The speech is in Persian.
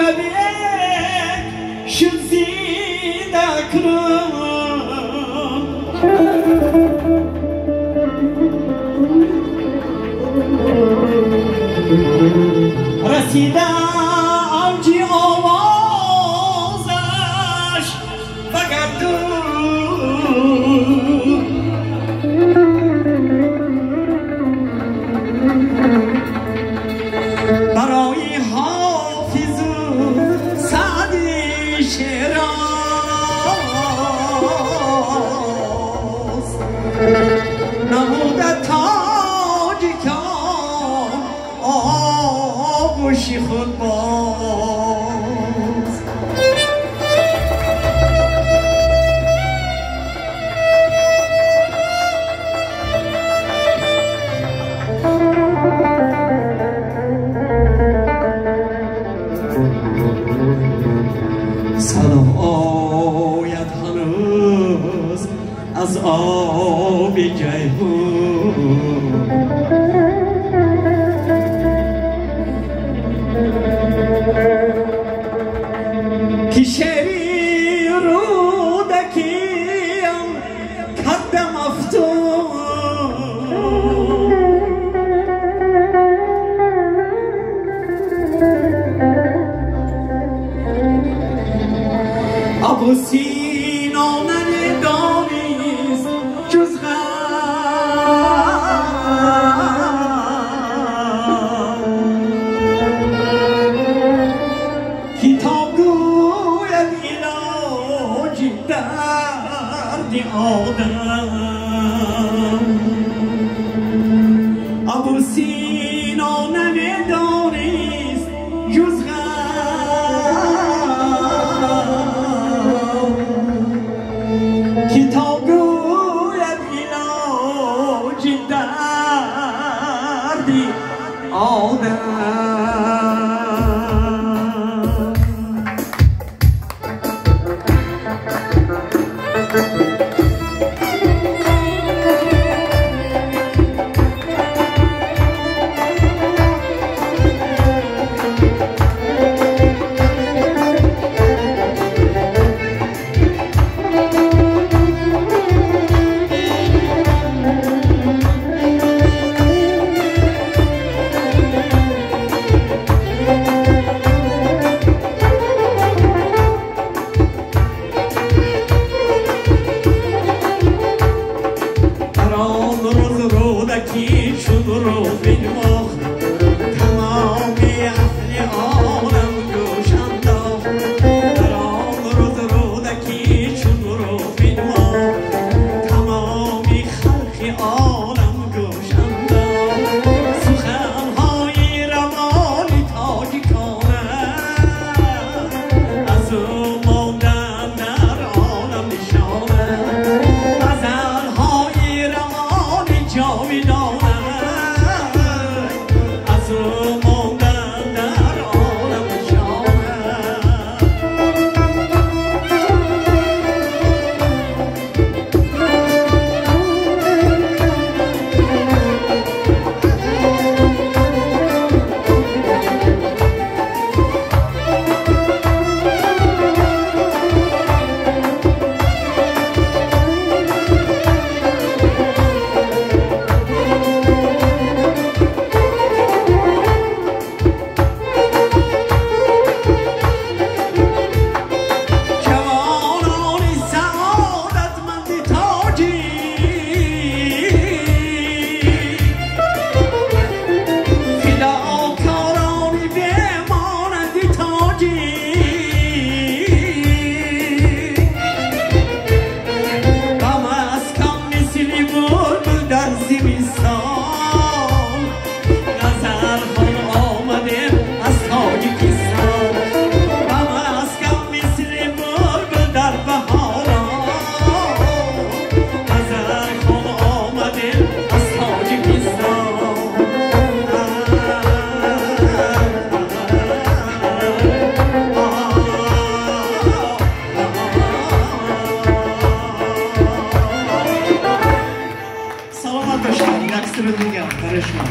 مديك شزيد أكرم رسیده آنچی آوازش فقط برای حافظ و سعدی شیراز نموده تاجی کام آغوشی خود باز صدا آید هنوز از آب جیهون که شعری رودکیم کردم افتون ابو سینا ندانست جز کتاب گوید علاج درد آدم ابو سینا ندانست جز کتاب گوید علاج درد آدم رودکی شد رو بنواخت تمامی اهل عالم گوش انداخت در آن روز رودکی شد رو بنواخت تمامی خلق عالم گوش انداخت سخنهای روانی تاجیکانه از او ماندن در عالم نشانه جاویدانه از او ماندن در عالم نشانه Selamat datang, next to the karışma.